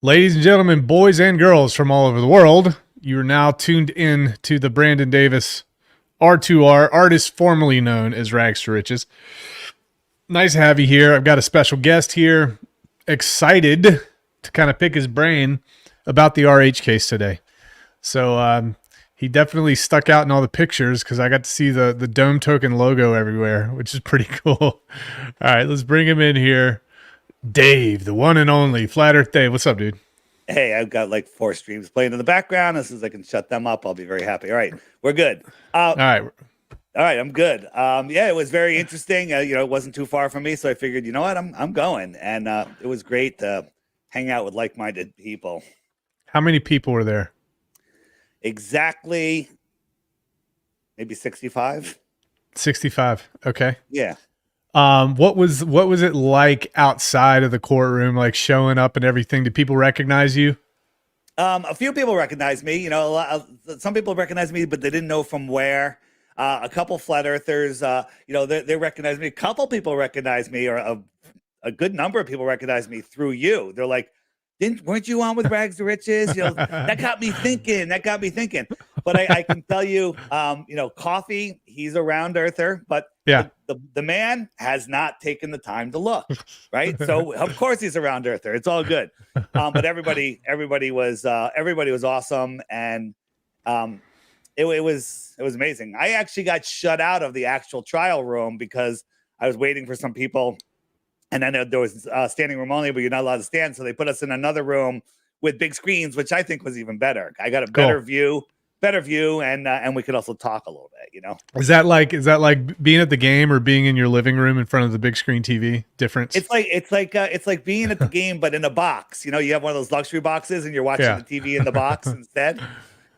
Ladies and gentlemen, boys and girls from all over the world, you are now tuned in to the Brandon Davis R2R, artist formerly known as Rags to Riches. Nice to have you here. I've got a special guest here. Excited to kind of pick his brain about the RH case today. So he definitely stuck out in all the pictures because I got to see the Dome Token logo everywhere, which is pretty cool. All right, let's bring him in here. Dave, the one and only Flat Earth Dave. What's up, dude? Hey, I've got like 4 streams playing in the background. As soon as I can shut them up, I'll be very happy. All right, we're good. All right. All right, I'm good. Yeah, it was very interesting. It wasn't too far from me, so I figured, you know what, I'm going, and it was great to hang out with like-minded people. How many people were there? Exactly, maybe 65. 65. Okay. Yeah. What was it like outside of the courtroom, like showing up and everything? Did people recognize you? A few people recognized me. Some people recognized me, but they didn't know from where. A couple flat earthers, they recognized me. A couple people recognized me, or a good number of people recognized me through you. They're like, weren't you on with Rags to Riches? That got me thinking. But I can tell you, Coffee, he's a round earther, but yeah, the man has not taken the time to look, right? So of course he's a round earther. It's all good. But everybody was awesome, and it was amazing. I actually got shut out of the actual trial room because I was waiting for some people. And then there was standing room only, but you're not allowed to stand. So they put us in another room with big screens, which I think was even better. I got a better view, and we could also talk a little bit. Is that like being at the game or being in your living room in front of the big screen TV? Difference? It's like being at the game, but in a box. You have one of those luxury boxes, and you're watching the TV in the box instead,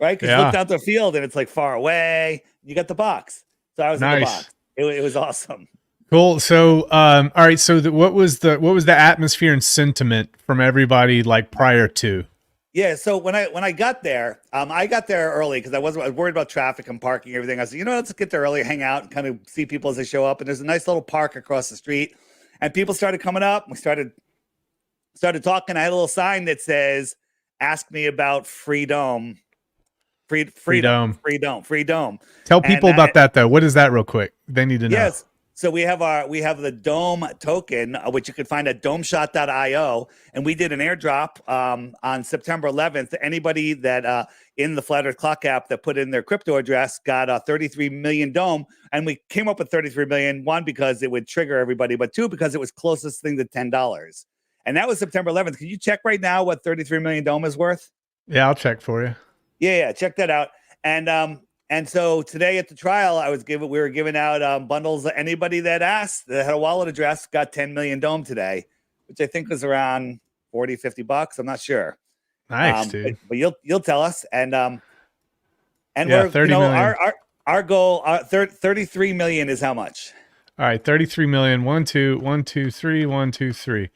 right? Because you looked out the field, and it's like far away. You got the box, so I was in the box. It was awesome. Cool. So, all right. So, what was the atmosphere and sentiment from everybody like prior to? Yeah. So when I got there, I got there early because I was worried about traffic and parking and everything. I said, let's get there early, hang out, and kind of see people as they show up. And there's a nice little park across the street, and people started coming up. We started talking. I had a little sign that says, "Ask me about freedom." Freedom. Tell people about that though. What is that, real quick? They need to know. Yes. So we have the Dome token, which you can find at domeshot.io, and we did an airdrop on September 11th. Anybody that in the Flat Earth Clock app that put in their crypto address got a 33 million Dome, and we came up with 33 million. One, because it would trigger everybody, but two, because it was closest thing to $10, and that was September 11th. Can you check right now what 33 million Dome is worth? Yeah, I'll check for you. Yeah, check that out. And so today at the trial, we were giving out bundles. Anybody that asked that had a wallet address got 10 million Dome today, which I think was around $40-$50. I'm not sure. Nice, dude. But you'll tell us. And we're 30 million. Our goal 33 million is how much? All right, 33 million. 1 2 1 2 3 1 2 3.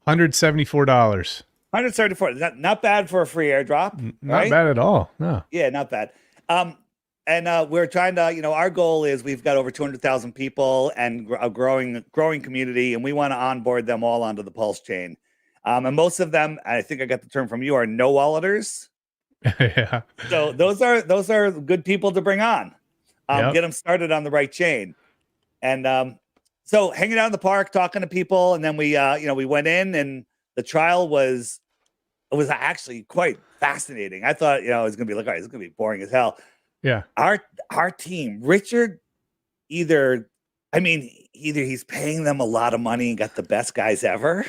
$174. $174. Not bad for a free airdrop. Not bad at all. No. Yeah, not bad. And we're trying to, our goal is we've got over 200,000 people and a growing community, and we want to onboard them all onto the Pulse chain. And most of them, I think I got the term from you, are no walleters. Yeah. So those are good people to bring on. Get them started on the right chain. And so hanging out in the park, talking to people, and then we went in, and the trial was actually quite fascinating. I thought, it was going to be like, all right, it's going to be boring as hell. Yeah. Our team, Richard, either he's paying them a lot of money and got the best guys ever,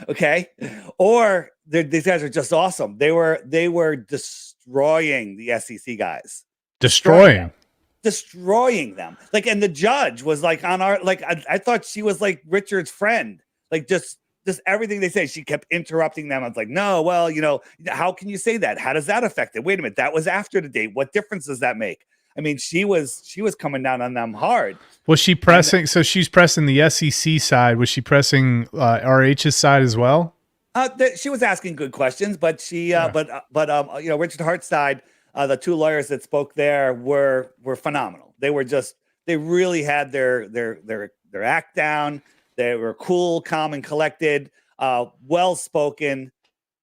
okay? Or these guys are just awesome. They were destroying the SEC guys. Destroying them. Like, and the judge was like on our, like, I thought she was like Richard's friend. Like, just everything they say, she kept interrupting them. I was like, no, well, how can you say that? How does that affect it? Wait a minute, that was after the date. What difference does that make? I mean, she was coming down on them hard. Was she pressing? So she's pressing the SEC side. Was she pressing RH's side as well? She was asking good questions, but Richard Hart's side, the two lawyers that spoke there were phenomenal. They really had their act down. They were cool, calm, and collected, well-spoken.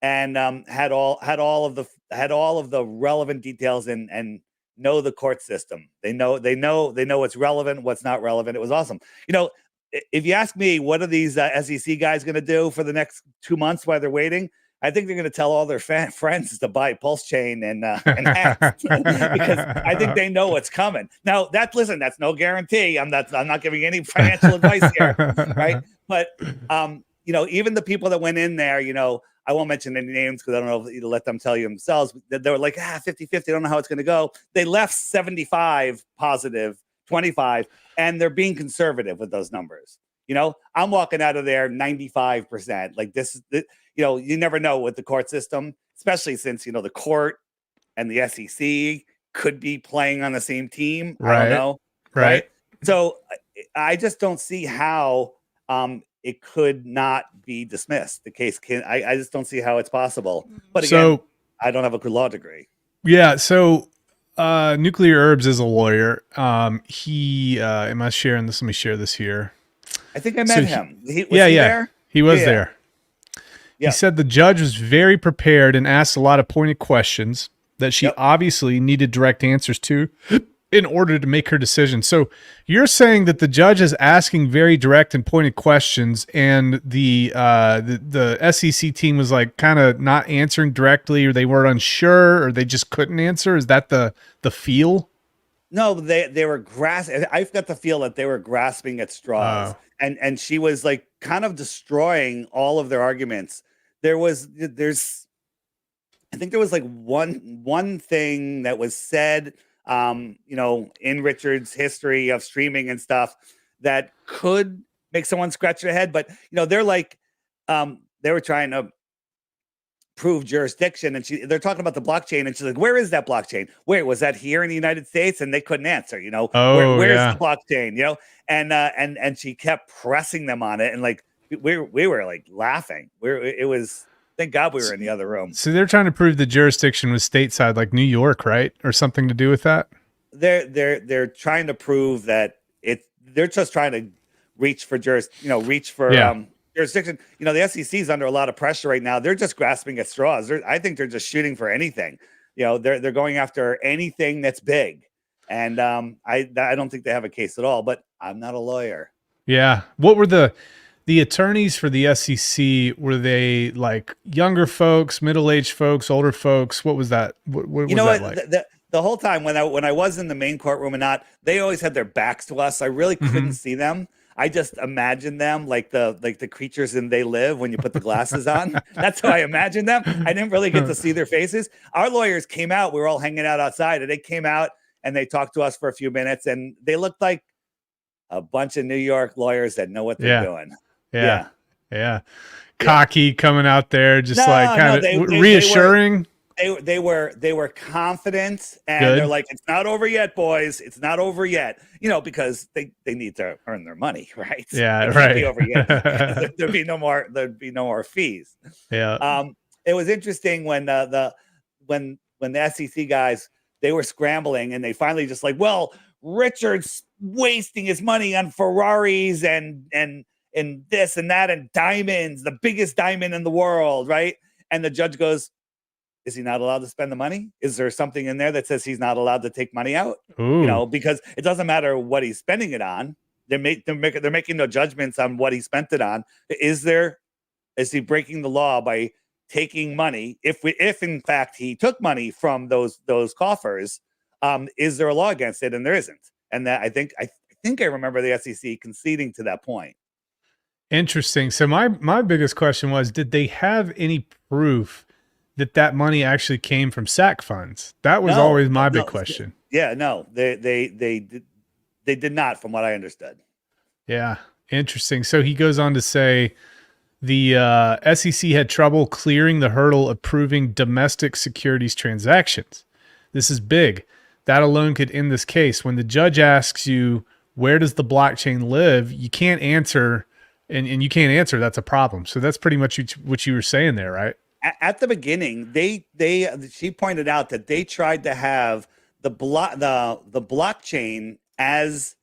and had all of the relevant details and know the court system. They know what's relevant, what's not relevant. It was awesome. If you ask me, what are these SEC guys going to do for the next 2 months while they're waiting? I think they're going to tell all their friends to buy PulseChain and hats because I think they know what's coming. Now, that's no guarantee. I'm not giving any financial advice here, right? But even the people that went in there, I won't mention any names because I don't know if you let them tell you themselves. They were like 50-50. I don't know how it's going to go. They left 75 positive, 25, and they're being conservative with those numbers. I'm walking out of there 95%. Like this you never know with the court system, especially since, the court and the SEC could be playing on the same team. Right. I don't know. Right. So I just don't see how it could not be dismissed. The case I just don't see how it's possible. But again, I don't have a law degree. Yeah. So Nuclear Herbs is a lawyer. He am I sharing this? Let me share this here. I think I met him. Was he there? He was there. Yeah. He said the judge was very prepared and asked a lot of pointed questions that she obviously needed direct answers to in order to make her decision. So you're saying that the judge is asking very direct and pointed questions, and the SEC team was like kind of not answering directly, or they were unsure, or they just couldn't answer. Is that the feel? No, they were grasping. I've got the feel that they were grasping at straws, and she was like kind of destroying all of their arguments. I think there was like one thing that was said, in Richard's history of streaming and stuff that could make someone scratch their head, but they're like, they were trying to prove jurisdiction, and they're talking about the blockchain, and she's like, where is that blockchain? Wait, was that here in the United States? And they couldn't answer, where's the blockchain, and she kept pressing them on it, and like we were like laughing. Thank God we were in the other room. So they're trying to prove the jurisdiction was stateside, like New York, right? Or something to do with that? They're trying to prove that they're just trying to reach for jurisdiction. The SEC is under a lot of pressure right now. They're just grasping at straws. I think they're just shooting for anything. They're going after anything that's big. And I don't think they have a case at all, but I'm not a lawyer. Yeah. What were the attorneys for the SEC? Were they like younger folks, middle-aged folks, older folks? What was that? What was that like? The whole time when I was in the main courtroom they always had their backs to us. I really couldn't see them. I just imagined them like the creatures in They Live when you put the glasses on. That's how I imagined them. I didn't really get to see their faces. Our lawyers came out. We were all hanging out outside, and they came out and they talked to us for a few minutes, and they looked like a bunch of New York lawyers that know what they're doing. Yeah. Cocky coming out there, just kind of reassuring. They were confident, and Good. They're like, it's not over yet, boys. It's not over yet. Because they need to earn their money, right? Yeah, it right. Be over yet. There'd be no more fees. Yeah. It was interesting when the SEC guys, they were scrambling, and they finally just like, well, Richard's wasting his money on Ferraris and this and that and diamonds, the biggest diamond in the world, right? And the judge goes, is he not allowed to spend the money? Is there something in there that says he's not allowed to take money out? Ooh. Because it doesn't matter what he's spending it on. They're making no judgments on what he spent it on. Is he breaking the law by taking money? If in fact he took money from those coffers, is there a law against it? And there isn't. And that I think I remember the SEC conceding to that point. Interesting. So my biggest question was, did they have any proof that money actually came from SAC funds? That was always my big question. Yeah, no, they did not, from what I understood. Yeah, interesting. So he goes on to say the SEC had trouble clearing the hurdle of proving domestic securities transactions. This is big. That alone could end this case. When the judge asks you, where does the blockchain live? You can't answer, and you can't answer, that's a problem. So that's pretty much what you were saying there, right? At the beginning, she pointed out that they tried to have the blockchain as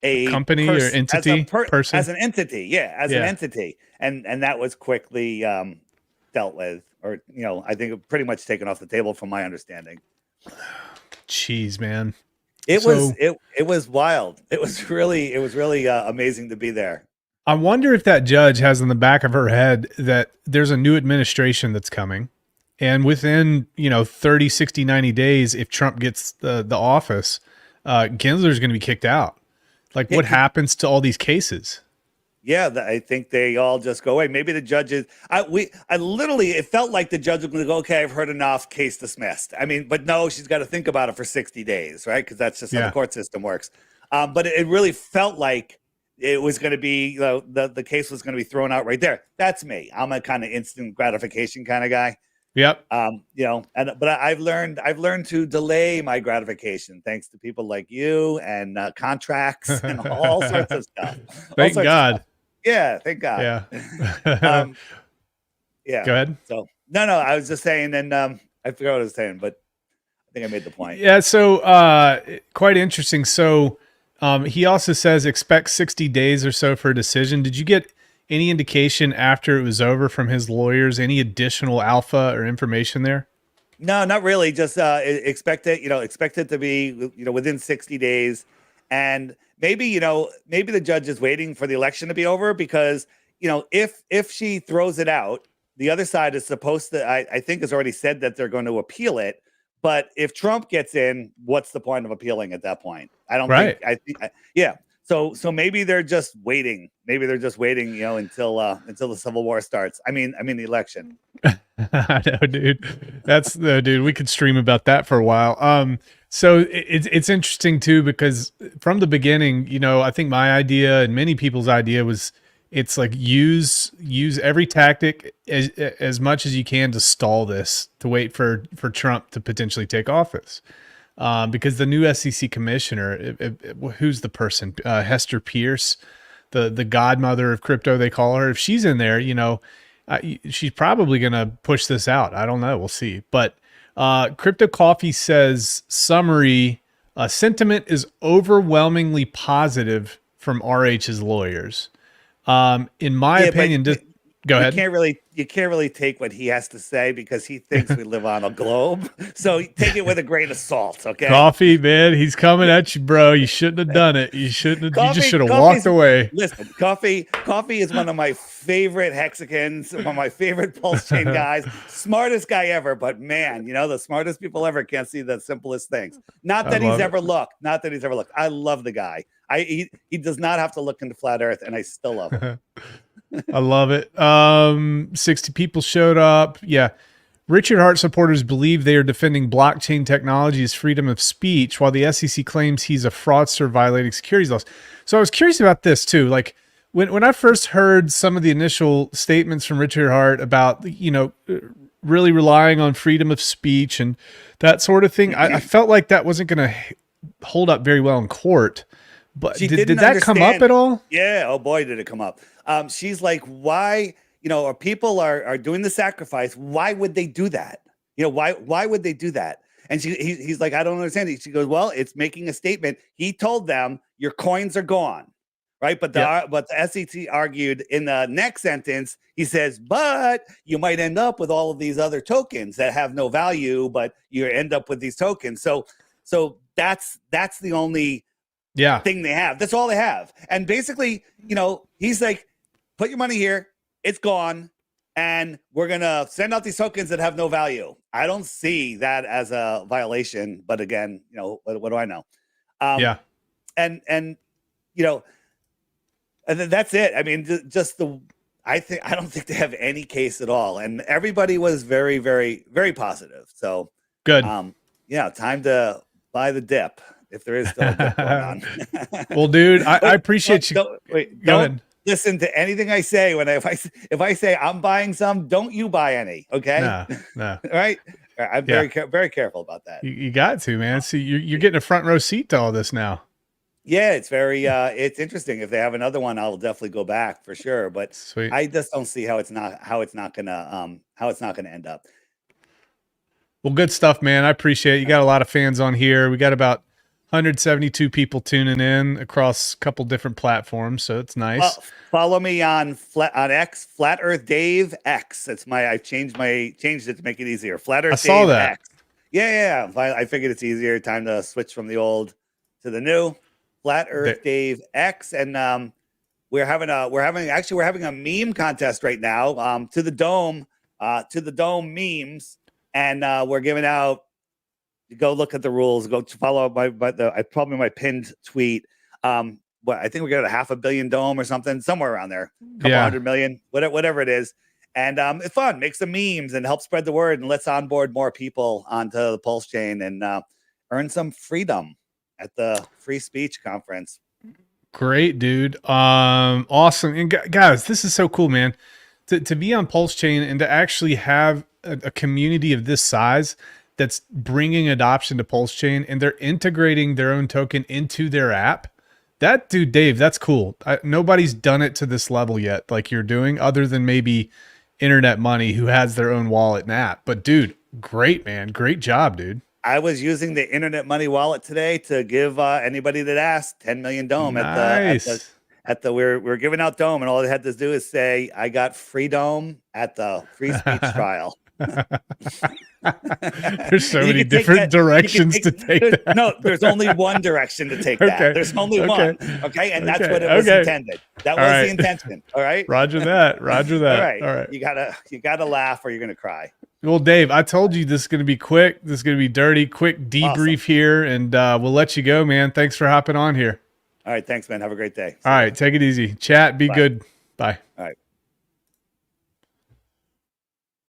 a company or entity, as an entity, an entity, and that was quickly dealt with, or I think pretty much taken off the table from my understanding. Jeez, man. It was So it was wild. It was really amazing to be there. I wonder if that judge has in the back of her head that there's a new administration that's coming. And within, 30, 60, 90 days, if Trump gets the office, Gensler's going to be kicked out. Like, what happens to all these cases? Yeah, I think they all just go away. Maybe the judges. I literally, it felt like the judge was going to go, okay, I've heard enough, case dismissed. I mean, but no, she's got to think about it for 60 days, right? Because that's just how the court system works. But it really felt like it was going to be, the case was going to be thrown out right there. That's me. I'm a kind of instant gratification kind of guy. Yep. But I've learned to delay my gratification thanks to people like you and contracts and all sorts of stuff. Thank God. Yeah, thank God. Yeah. Yeah. Go ahead. So no, I was just saying, and I forgot what I was saying, but I think I made the point. Yeah. So quite interesting. So he also says expect 60 days or so for a decision. Did you get any indication after it was over from his lawyers, any additional alpha or information there? No, not really. Just expect it to be, within 60 days. And maybe the judge is waiting for the election to be over because, if she throws it out, the other side is supposed to, I think has already said that they're going to appeal it. But if Trump gets in, what's the point of appealing at that point? Yeah. So maybe they're just waiting. Maybe they're just waiting, until the Civil War starts. I mean the election. I know, dude. Dude. We could stream about that for a while. So it's interesting too because from the beginning, I think my idea and many people's idea was it's like use every tactic as much as you can to stall this, to wait for Trump to potentially take office. Because the new SEC commissioner, who's the person, Hester Pierce, the godmother of crypto, they call her. If she's in there, she's probably going to push this out. I don't know. We'll see. But Crypto Coffee says, summary, sentiment is overwhelmingly positive from RH's lawyers. In my opinion, go ahead. You can't really take what he has to say because he thinks we live on a globe. So take it with a grain of salt, okay? Coffee, man, he's coming at you, bro. You shouldn't have done it. You shouldn't have. You just should have walked away. Listen, Coffee is one of my favorite hexicans, one of my favorite pulse chain guys, smartest guy ever. But man, the smartest people ever can't see the simplest things. Not that he's ever looked. I love the guy. He does not have to look into flat Earth, and I still love him. I love it. 60 people showed up. Yeah. Richard Hart supporters believe they are defending blockchain technology as freedom of speech, while the SEC claims he's a fraudster violating securities laws. So I was curious about this too. Like when I first heard some of the initial statements from Richard Hart about, really relying on freedom of speech and that sort of thing, I felt like that wasn't going to hold up very well in court. But did that come up at all? Yeah. Oh boy, did it come up. She's like, why, people are doing the sacrifice. Why would they do that? Why would they do that? And he's like, I don't understand it. She goes, well, it's making a statement. He told them your coins are gone. Right. But the SEC argued in the next sentence, he says, but you might end up with all of these other tokens that have no value, but you end up with these tokens. So that's the only thing they have. That's all they have. And basically, he's like, put your money here. It's gone. And we're going to send out these tokens that have no value. I don't see that as a violation. But again, what do I know? And that's it. I mean, I don't think they have any case at all. And everybody was very, very, very positive. So good. Time to buy the dip. If there is still a dip going on. Well, dude, I appreciate you. Don't listen to anything I say. If I say I'm buying some, don't you buy any? Okay. No. Right. I'm very careful about that. You got to, man. See, you're getting a front row seat to all this now. Yeah, it's very it's interesting. If they have another one, I'll definitely go back for sure. But sweet. I just don't see how it's not gonna end up. Well, good stuff, man. I appreciate it. You got a lot of fans on here. We got about 172 people tuning in across a couple different platforms, so it's nice. Follow me on X, Flat Earth Dave X. I changed it to make it easier. Flat Earth I saw Dave that. X. Yeah. I figured it's easier. Time to switch from the old to the new. Flat Earth Dave X, and we're having a meme contest right now. To the dome memes, and we're giving out. Go look at the rules. Go follow probably my pinned tweet. I think we got a 500 million dome or something, somewhere around there, a couple 100 million, whatever it is. And it's fun, make some memes and help spread the word, and let's onboard more people onto the Pulse Chain and earn some freedom at the free speech conference. Great, dude. Awesome. And guys, this is so cool, man. To be on Pulse Chain and to actually have a community of this size that's bringing adoption to Pulse Chain, and they're integrating their own token into their app. That, dude, Dave, that's cool. Nobody's done it to this level yet, like you're doing, other than maybe Internet Money, who has their own wallet and app. But dude, great, man. Great job, dude. I was using the Internet Money wallet today to give anybody that asked 10 million dome nice. at the we're giving out dome, and all they had to do is say, I got free dome at the free speech trial. There's so many different directions to take that. No, there's only one direction to take that. There's only one. Okay. And that's what it was intended. That was the intention. All right. Roger that. All right. You gotta laugh or you're gonna cry. Well, Dave, I told you this is going to be quick. This is going to be dirty. Quick debrief here, and we'll let you go, man. Thanks for hopping on here. All right. Thanks, man. Have a great day. All right. Take it easy. Chat. Be good. Bye. All right.